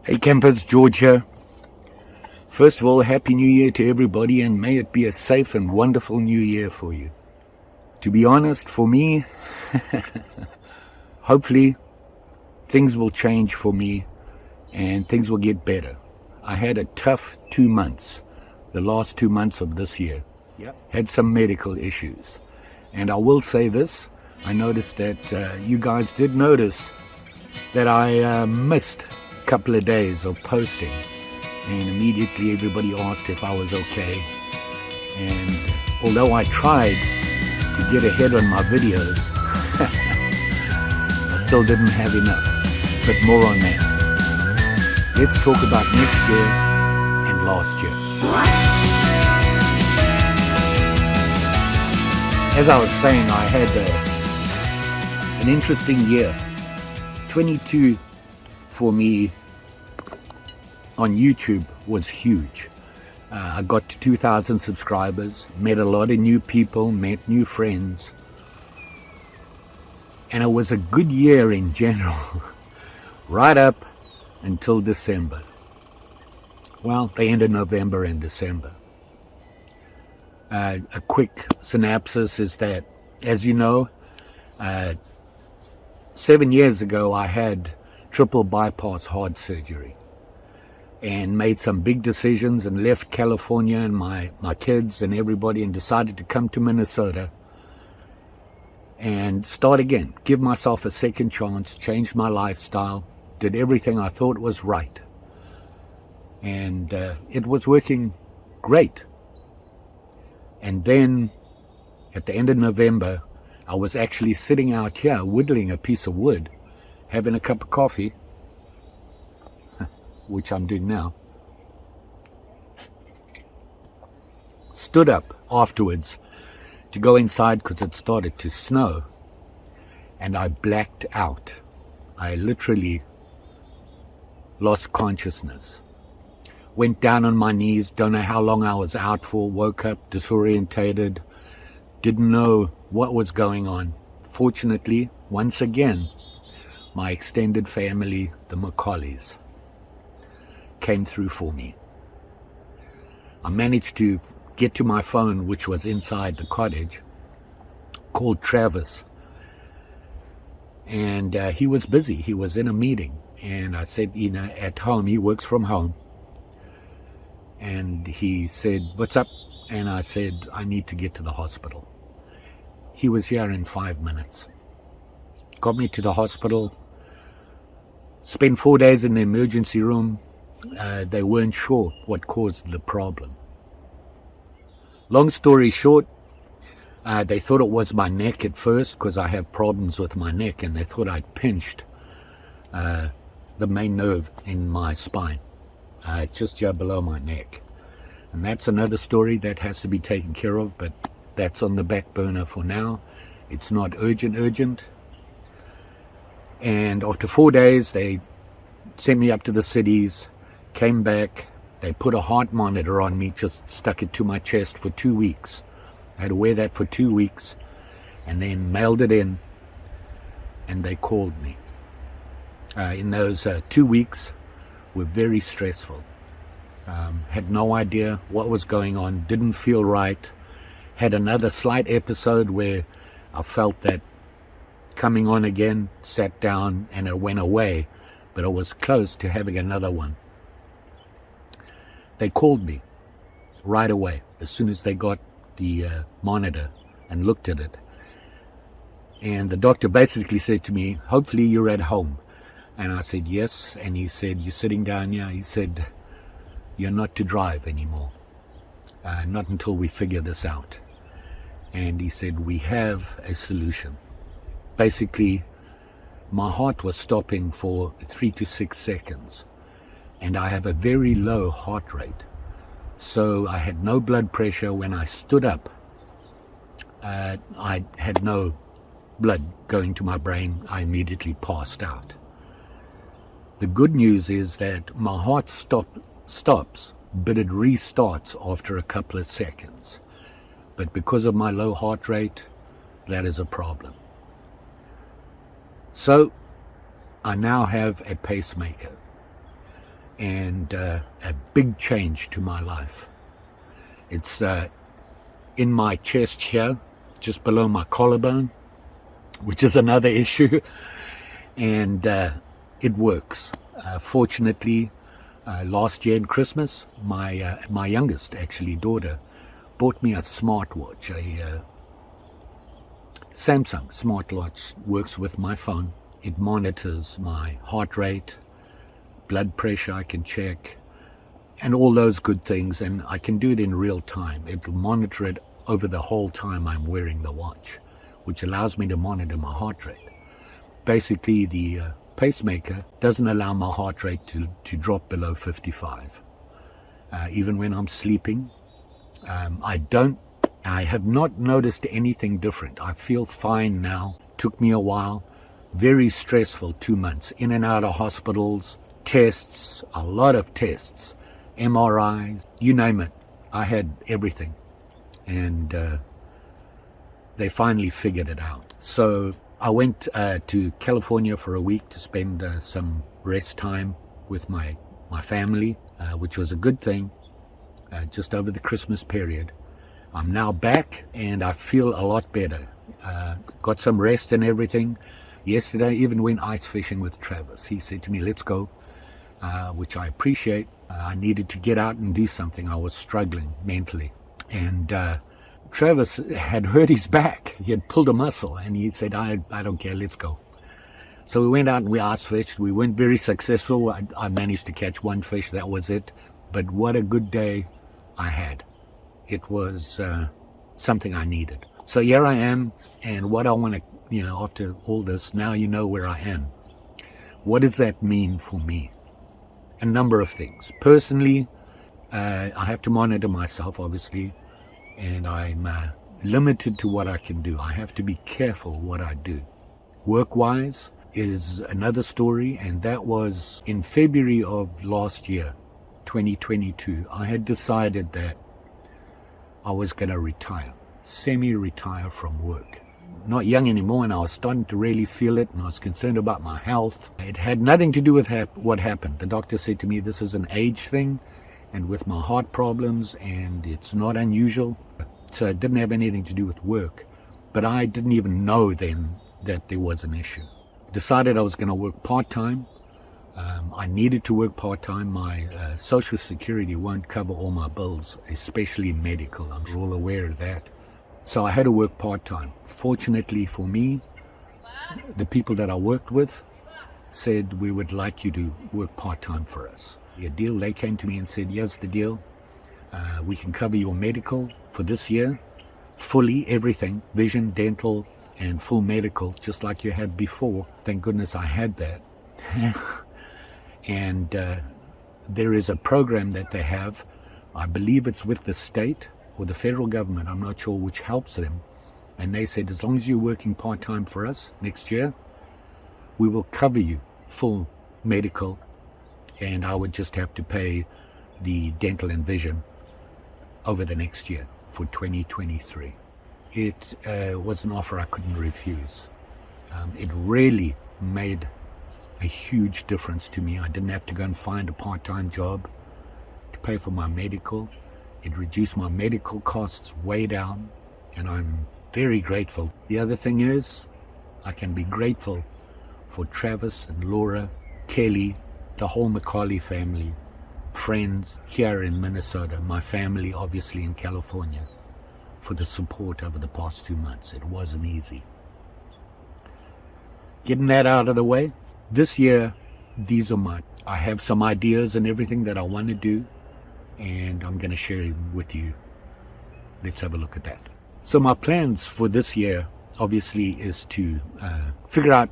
Hey campers, George here. First of all, Happy New Year to everybody, and may it be a safe and wonderful new year for you. To be honest, for me, hopefully things will change for me and things will get better. I had a tough 2 months, the last 2 months of this year. Had some medical issues. And I will say this, I noticed that you guys did notice that I missed couple of days of posting, and immediately everybody asked if I was okay. And although I tried to get ahead on my videos, I still didn't have enough. But more on that. Let's talk about next year and last year. As I was saying, I had an interesting year. 22 for me on YouTube was huge. I got to 2,000 subscribers, met a lot of new people, met new friends, and it was a good year in general, right up until December. Well, the end of November and December. A quick synopsis is that, as you know, 7 years ago I had triple bypass heart surgery and made some big decisions and left California and my kids and everybody and decided to come to Minnesota and start again, give myself a second chance, change my lifestyle, did everything I thought was right. And it was working great. And then at the end of November, I was actually sitting out here whittling a piece of wood, having a cup of coffee, which I'm doing now. Stood up afterwards to go inside because it started to snow, and I blacked out. I literally lost consciousness. Went down on my knees, don't know how long I was out for, woke up disorientated, didn't know what was going on. Fortunately, once again, my extended family, the McCaulleys, came through for me. I managed to get to my phone, which was inside the cottage, called Travis, and he was busy. He was in a meeting, and I said, at home, he works from home, and he said, "What's up?" And I said, "I need to get to the hospital." He was here in 5 minutes. Got me to the hospital, spent 4 days in the emergency room. They weren't sure what caused the problem. Long story short, they thought it was my neck at first because I have problems with my neck, and they thought I'd pinched the main nerve in my spine, just here below my neck. And that's another story that has to be taken care of, but that's on the back burner for now. It's not urgent. And after 4 days, they sent me up to the cities, came back, they put a heart monitor on me, just stuck it to my chest for 2 weeks. I had to wear that for 2 weeks, and then mailed it in, and they called me. In those 2 weeks were very stressful. Had no idea what was going on, didn't feel right. Had another slight episode where I felt that coming on again, sat down, and it went away, but I was close to having another one. They called me right away as soon as they got the monitor and looked at it. And the doctor basically said to me, "Hopefully you're at home." And I said, "Yes." And he said, "You're sitting down here." He said, "You're not to drive anymore. Not until we figure this out." And he said, "We have a solution." Basically, my heart was stopping for 3 to 6 seconds. And I have a very low heart rate. So I had no blood pressure. When I stood up, I had no blood going to my brain. I immediately passed out. The good news is that my heart stops, but it restarts after a couple of seconds. But because of my low heart rate, that is a problem. So I now have a pacemaker. and a big change to my life. It's in my chest here, just below my collarbone, which is another issue, and it works. Fortunately, last year in Christmas, my youngest, actually, daughter, bought me a smartwatch, a Samsung smartwatch. Works with my phone. It monitors my heart rate, blood pressure I can check, and all those good things, and I can do it in real time. It'll monitor it over the whole time I'm wearing the watch, which allows me to monitor my heart rate. Basically, the pacemaker doesn't allow my heart rate to drop below 55. Even when I'm sleeping, I have not noticed anything different. I feel fine now. Took me a while. Very stressful 2 months. In and out of hospitals, tests, a lot of tests, MRIs, you name it. I had everything. And they finally figured it out. So I went to California for a week to spend some rest time with my family, which was a good thing, just over the Christmas period. I'm now back and I feel a lot better. Got some rest and everything. Yesterday, even went ice fishing with Travis. He said to me, let's go, which I appreciate. I needed to get out and do something. I was struggling mentally. And Travis had hurt his back. He had pulled a muscle and he said, I don't care, let's go. So we went out and we ice fished. We weren't very successful. I managed to catch one fish, that was it. But what a good day I had. It was something I needed. So here I am, and what I want to, after all this, now you know where I am. What does that mean for me? A number of things. Personally, I have to monitor myself, obviously, and I'm limited to what I can do. I have to be careful what I do. Work-wise is another story, and that was in February of last year, 2022. I had decided that I was going to retire, semi-retire from work. Not young anymore, and I was starting to really feel it, and I was concerned about my health. It had nothing to do with what happened. The doctor said to me, this is an age thing, and with my heart problems, and it's not unusual. So it didn't have anything to do with work. But I didn't even know then that there was an issue. Decided I was going to work part-time. I needed to work part-time. My Social Security won't cover all my bills, especially medical. I'm all aware of that. So I had to work part-time. Fortunately for me, the people that I worked with said, we would like you to work part-time for us. A deal, they came to me and said, here's the deal. We can cover your medical for this year, fully, everything, vision, dental, and full medical, just like you had before. Thank goodness I had that. And there is a program that they have, I believe it's with the state or the federal government, I'm not sure which helps them. And they said, as long as you're working part-time for us next year, we will cover you full medical, and I would just have to pay the dental and vision over the next year for 2023. It was an offer I couldn't refuse. It really made a huge difference to me. I didn't have to go and find a part-time job to pay for my medical. It reduced my medical costs way down, and I'm very grateful. The other thing is, I can be grateful for Travis and Laura, Kelly, the whole McCauley family, friends here in Minnesota, my family obviously in California, for the support over the past 2 months. It wasn't easy. Getting that out of the way, this year, I have some ideas and everything that I want to do, and I'm going to share them with you. Let's have a look at that. So my plans for this year, obviously, is to figure out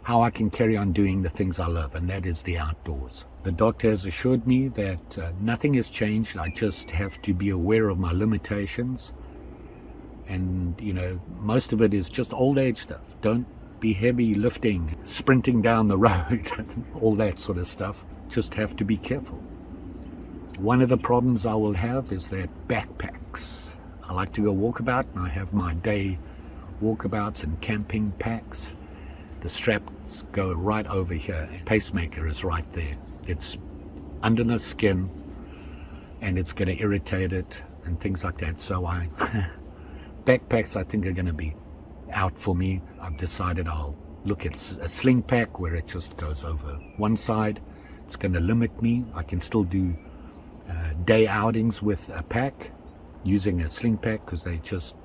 how I can carry on doing the things I love, and that is the outdoors. The doctor has assured me that nothing has changed. I just have to be aware of my limitations. And, most of it is just old age stuff. Don't be heavy lifting, sprinting down the road, all that sort of stuff. Just have to be careful. One of the problems I will have is that backpacks. I like to go walkabout, and I have my day walkabouts and camping packs. The straps go right over here. Pacemaker is right there. It's under the skin, and it's going to irritate it and things like that. So backpacks I think are going to be out for me. I've decided I'll look at a sling pack where it just goes over one side. It's going to limit me. I can still do day outings with a pack using a sling pack because they just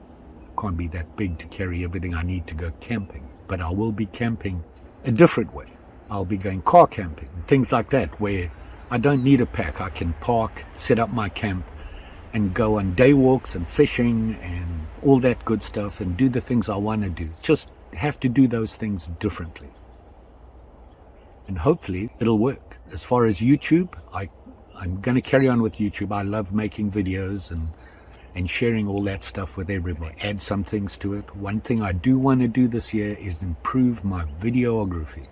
can't be that big to carry everything I need to go camping. But I will be camping a different way. I'll be going car camping, things like that, where I don't need a pack. I can park, set up my camp, and go on day walks and fishing and all that good stuff and do the things I want to do. Just have to do those things differently. And hopefully it'll work. As far as YouTube, I'm going to carry on with YouTube. I love making videos and sharing all that stuff with everybody. Add some things to it. One thing I do want to do this year is improve my videography.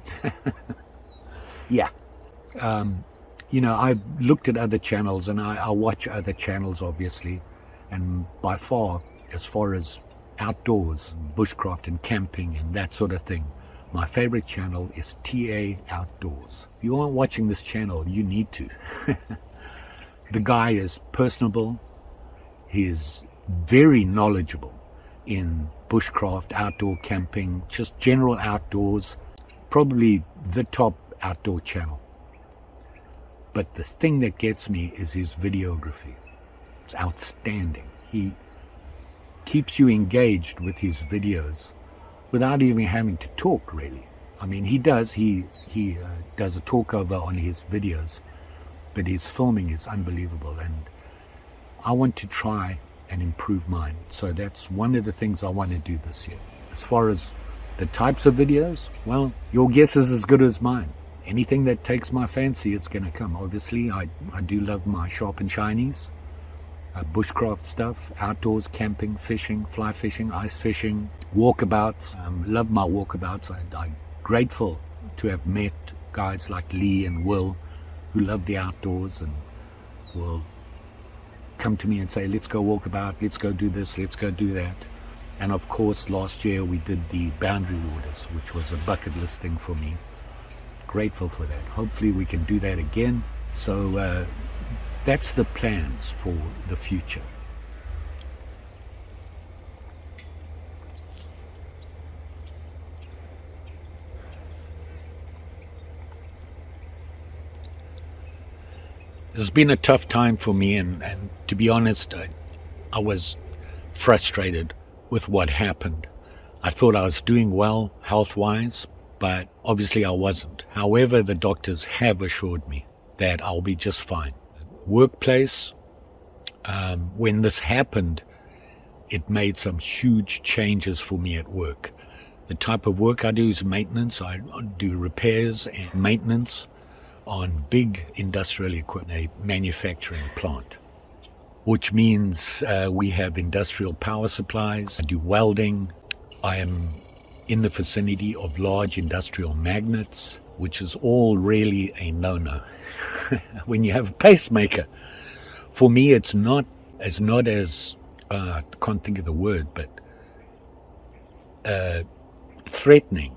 Yeah. I've looked at other channels and I watch other channels, obviously. And by far as outdoors, bushcraft and camping and that sort of thing, my favorite channel is TA Outdoors. If you aren't watching this channel, you need to. The guy is personable. He's very knowledgeable in bushcraft, outdoor camping, just general outdoors. Probably the top outdoor channel. But the thing that gets me is his videography. It's outstanding. He keeps you engaged with his videos without even having to talk, really. I mean, he does. He does a talkover on his videos, but his filming is unbelievable. And I want to try and improve mine. So that's one of the things I want to do this year. As far as the types of videos, well, your guess is as good as mine. Anything that takes my fancy, it's going to come. Obviously, I do love my sharp and shinies, bushcraft stuff, outdoors, camping, fishing, fly fishing, ice fishing, walkabouts. Love my walkabouts. I'm grateful to have met guys like Lee and Will who love the outdoors and will come to me and say, let's go walk about, let's go do this, let's go do that. And of course, last year we did the Boundary Waters, which was a bucket list thing for me. Grateful for that. Hopefully we can do that again. So that's the plans for the future. It's been a tough time for me, and to be honest, I was frustrated with what happened. I thought I was doing well health-wise, but obviously I wasn't. However, the doctors have assured me that I'll be just fine. Workplace, when this happened, it made some huge changes for me at work. The type of work I do is maintenance. I do repairs and maintenance on big industrial equipment, a manufacturing plant, which means we have industrial power supplies. I do welding. I am in the vicinity of large industrial magnets, which is all really a no-no. When you have a pacemaker, for me it's not as I can't think of the word, but threatening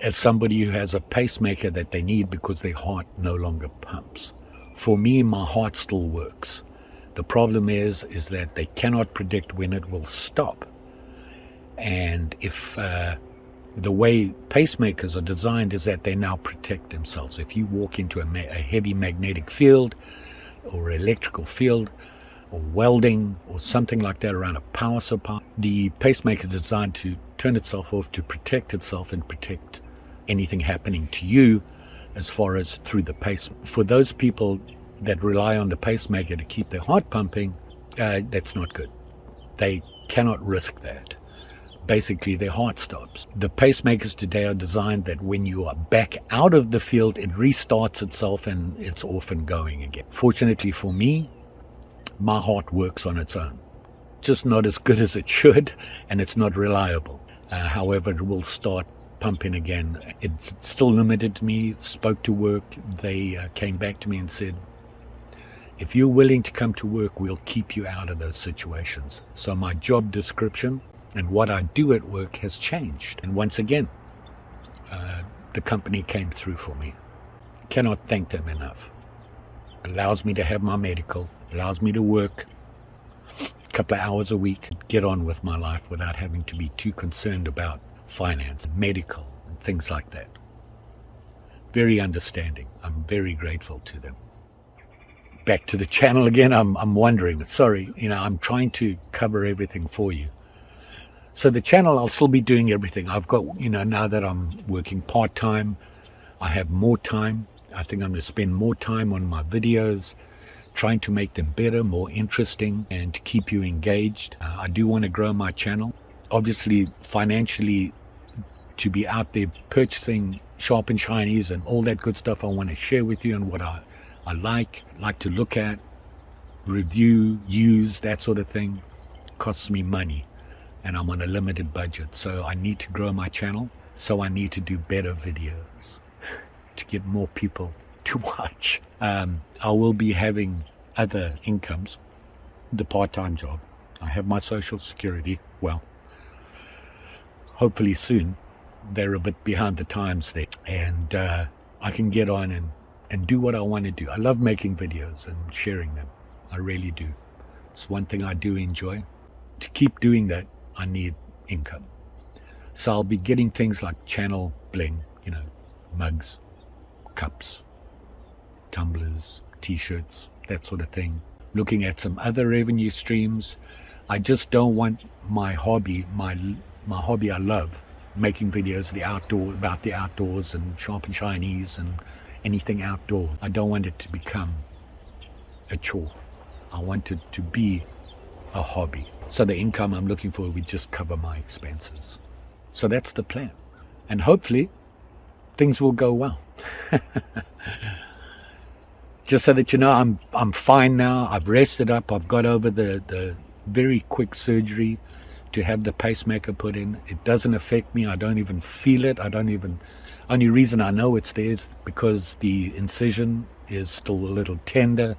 as somebody who has a pacemaker that they need because their heart no longer pumps. For me, my heart still works. The problem is that they cannot predict when it will stop. And if the way pacemakers are designed is that they now protect themselves. If you walk into a heavy magnetic field or electrical field or welding or something like that around a power supply, the pacemaker is designed to turn itself off to protect itself and protect anything happening to you as far as through the pacemaker. For those people that rely on the pacemaker to keep their heart pumping, that's not good. They cannot risk that. Basically, their heart stops. The pacemakers today are designed that when you are back out of the field, it restarts itself and it's off and going again. Fortunately for me, my heart works on its own. Just not as good as it should, and it's not reliable. However, it will start pumping again. It's still limited to me. Spoke to work. They came back to me and said, if you're willing to come to work, we'll keep you out of those situations. So my job description and what I do at work has changed. And once again, the company came through for me. Cannot thank them enough. allows me to have my medical, allows me to work a couple of hours a week, get on with my life without having to be too concerned about finance, medical, and things like that. Very understanding. I'm very grateful to them. Back to the channel again. I'm wondering, sorry, I'm trying to cover everything for you. So the channel, I'll still be doing everything. I've got, now that I'm working part-time, I have more time. I think I'm going to spend more time on my videos, trying to make them better, more interesting, and to keep you engaged. I do want to grow my channel. Obviously, financially, to be out there purchasing sharp and shinies and all that good stuff I want to share with you, and what I like to look at, review, use, that sort of thing, costs me money, and I'm on a limited budget. So I need to grow my channel, so I need to do better videos to get more people to watch. I will be having other incomes, the part-time job. I have my social security, well, hopefully soon. They're a bit behind the times there, and I can get on and do what I want to do. I love making videos and sharing them. I really do. It's one thing I do enjoy. To keep doing that, I need income. So I'll be getting things like channel bling, mugs, cups, tumblers, t-shirts, that sort of thing. Looking at some other revenue streams. I just don't want my hobby, my hobby I love, making videos about the outdoors and sharp and shinies and anything outdoor. I don't want it to become a chore. I want it to be a hobby. So the income I'm looking for will just cover my expenses. So that's the plan. And hopefully things will go well. Just so that I'm fine now. I've rested up. I've got over the very quick surgery to have the pacemaker put in. It doesn't affect me. I don't even feel it. Only reason I know it's there is because the incision is still a little tender.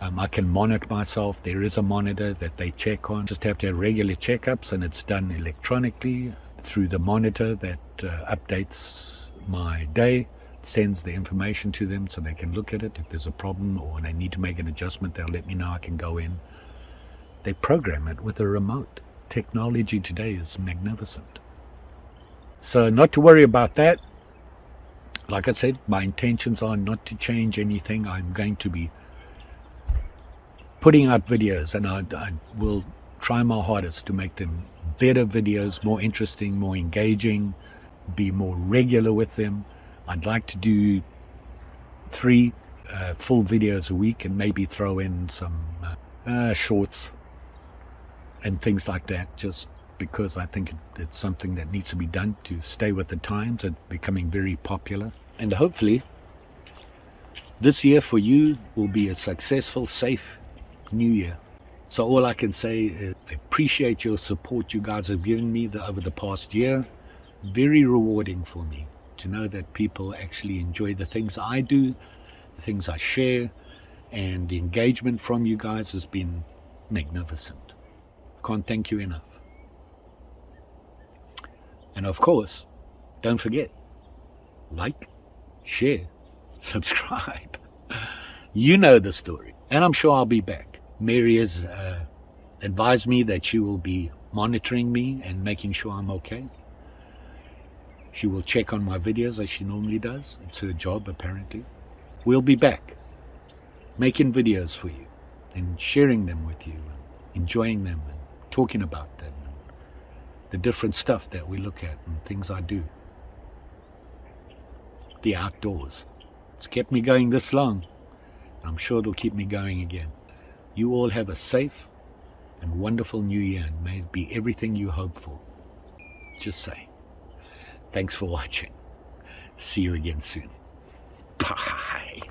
I can monitor myself. There is a monitor that they check on. Just have to have regular checkups, and it's done electronically through the monitor that updates my day, sends the information to them so they can look at it. If there's a problem or they need to make an adjustment, they'll let me know. I can go in. They program it with a remote. Technology today is magnificent. So not to worry about that. Like I said, my intentions are not to change anything. I'm going to be putting out videos, and I will try my hardest to make them better videos, more interesting, more engaging, be more regular with them. I'd like to do 3 full videos a week, and maybe throw in some shorts and things like that, just because I think it's something that needs to be done to stay with the times. It's becoming very popular. And hopefully this year for you will be a successful, safe new year. So all I can say is I appreciate your support you guys have given me over the past year. Very rewarding for me to know that people actually enjoy the things I do, the things I share, and the engagement from you guys has been magnificent. Can't thank you enough. And of course, don't forget, like, share, subscribe. You know the story. And I'm sure I'll be back. Mary has advised me that she will be monitoring me and making sure I'm okay. She will check on my videos as she normally does. It's her job, apparently. We'll be back making videos for you and sharing them with you, and enjoying them and talking about them, and the different stuff that we look at and things I do. The outdoors. It's kept me going this long. I'm sure it'll keep me going again. You all have a safe and wonderful new year, and may it be everything you hope for. Just say. Thanks for watching. See you again soon. Bye.